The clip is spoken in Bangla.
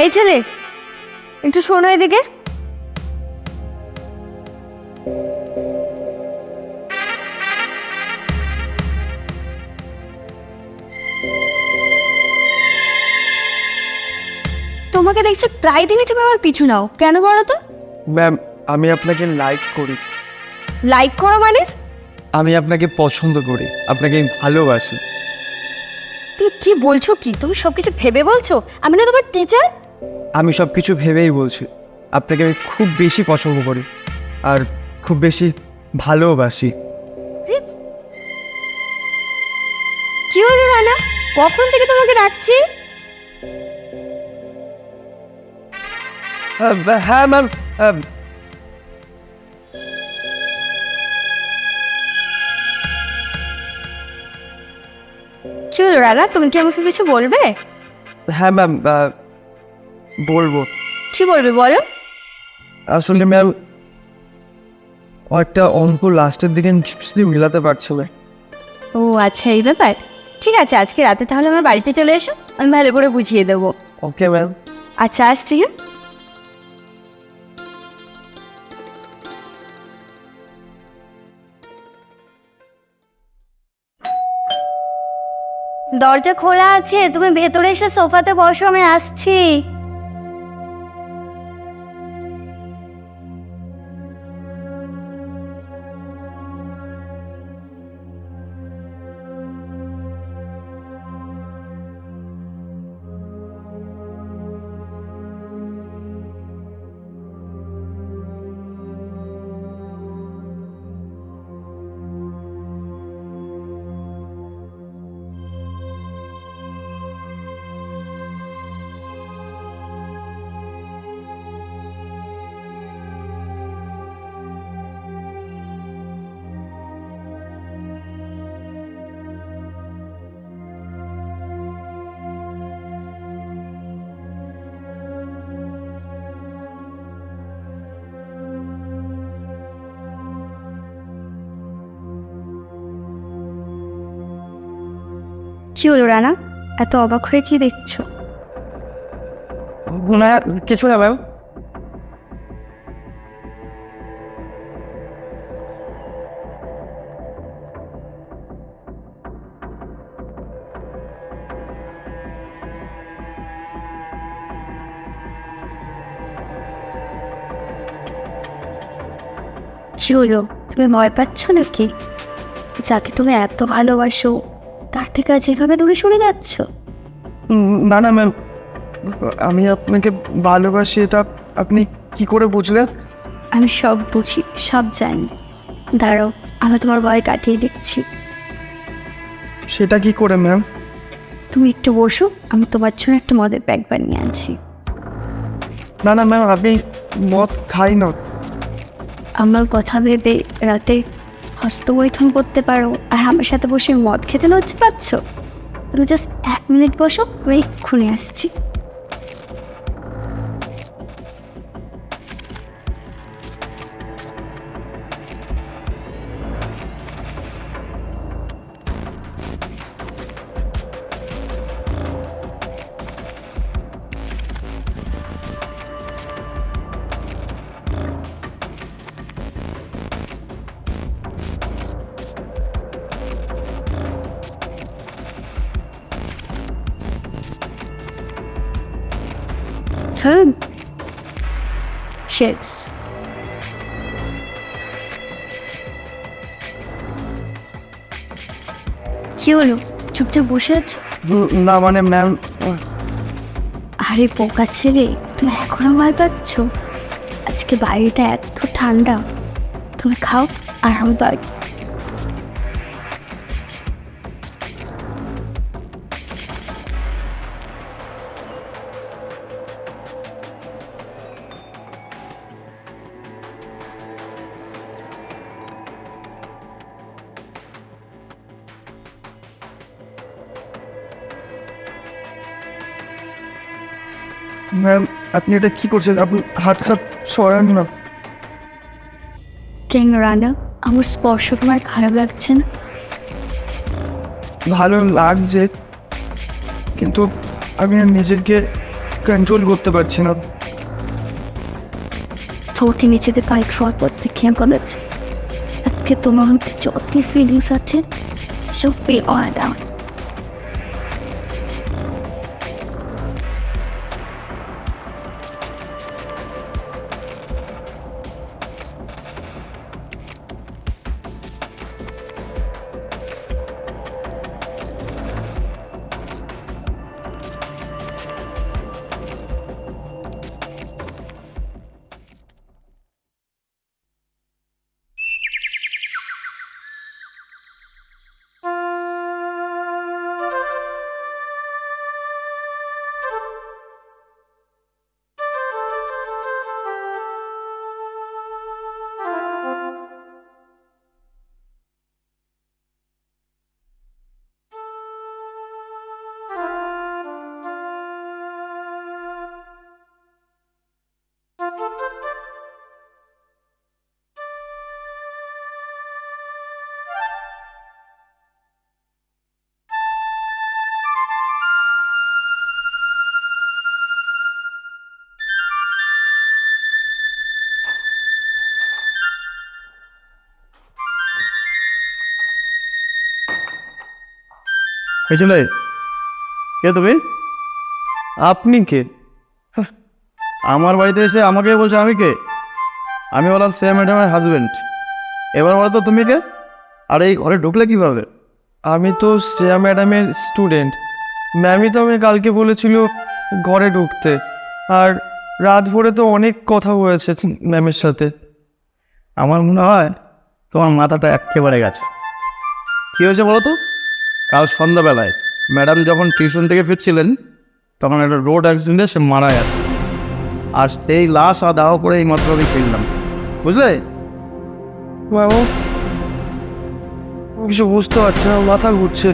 এই ছেলে, একটু শোনো এদিকে। তোমাকে দেখছি প্রায় দিনই তুমি আমার পিছু নাও, কেন বলো তো? ম্যাম, আমি আপনাকে লাইক করি। লাইক করো মানে? আমি আপনাকে পছন্দ করি, আপনাকে ভালোবাসি। তুমি কি বলছো? কি তুমি সবকিছু ভেবে বলছো? আমি না তোমার টিচার। আমি সব কিছু ভেবেই বলছি। আপনাকে আমি খুব বেশি পছন্দ করি আর খুব বেশি ভালোবাসি। কি হলো রানা? কখন থেকে তোমাকে ডাকছি? হ্যাঁ ম্যাম। কি হলো রানা, তুমি কি আমাকে কিছু বলবে? হ্যাঁ ম্যাম, বলবো। কি বলবে বলো? আসলে ম্যাম, একটা অঙ্ক লাস্টের দিকে কিছুতেই মেলাতে পারছে না। ও আচ্ছা, এই ব্যাপার। ঠিক আছে, আজকে রাতে তাহলে আমার বাড়িতে চলে এসো, আমি ভালো করে বুঝিয়ে দেবো। Okay ma'am. আচ্ছা, আসছি। হ্যাঁ, দরজা খোলা আছে, তুমি ভেতরে এসে সোফাতে বসো, আমি আসছি। কি হলো রানা, এত অবাক হয়ে কি দেখছো? না, কিছু না ম্যাম। কি হলো, তুমি ভয় পাচ্ছ নাকি? যাকে তুমি এত ভালোবাসো তার থেকে আজ এভাবে দূরে সরে যাচ্ছ? না না ম্যাম, আমি আপনাকে ভালোবাসি, এটা আপনি কি করে বুঝলেন? আমি সব বুঝি, সব জানি। দাঁড়াও, আমি তোমার ভয় কাটিয়ে দিচ্ছি। সেটা কি করে ম্যাম? তুমি একটু বসো, আমি তোমার জন্য একটা মদের প্যাক বানিয়ে আনছি। না না ম্যাম, আমি মদ খাই না। আমার কথা ভেবে রাতে হস্তমৈথুন করতে পারো আর আমার সাথে বসে মদ খেতে লজ্জা পাচ্ছ? তুমি জাস্ট 1 মিনিট বসো, আমি এক্ষুনি আসছি। হ্যাঁ, শেষ। কি হলো, চুপচাপ বসে আছো? না মানে ম্যাম, আরে বোকা ছেলে, তুমি এখনো ভয় পাচ্ছ? আজকে বাইরেটা এত ঠান্ডা, তুমি খাও আর আমি বাড়ি। ম্যাম আপনি এটা কি করছেন? আপনি হাত সরান না। কেন রানা, আমার স্পর্শ তোমার খারাপ লাগছে না? ভালো লাগছে, কিন্তু আমি আর নিজেকে কন্ট্রোল করতে পারছি না। তোকে নিচেতে পাই খাওয়ার পর থেকে বলেছে আজকে তোমার মধ্যে যত ফিলিংস আছে সব পে অন ডাউন। এই চলে কে তুমি? আপনি কে? আমার বাড়িতে এসে আমাকে বলছো আমি কে? আমি বললাম সে ম্যাডামের হাজবেন্ড। এবার বলো তো তুমি কে, আর এই ঘরে ঢুকলে কিভাবে? আমি তো শ্রেয়া ম্যাডামের স্টুডেন্ট। ম্যামই তো আমি কালকে বলেছিল ঘরে ঢুকতে, আর রাত ভরে তো অনেক কথা হয়েছে ম্যামের সাথে। আমার মনে হয় তোমার মাথাটা একেবারে গেছে। কী হয়েছে বলো তো? কাল সন্ধ্যাবেলায় ম্যাডাম যখন টিউশন থেকে ফিরছিলেন তখন একটা রোড অ্যাক্সিডেন্টে সে মারা গেছে। আর সেই লাশ আর দাহ করে এই মাত্র আমি ফিরলাম, বুঝলে? বাবু কিছু বুঝতে পারছি না, মাথা ঘুরছে।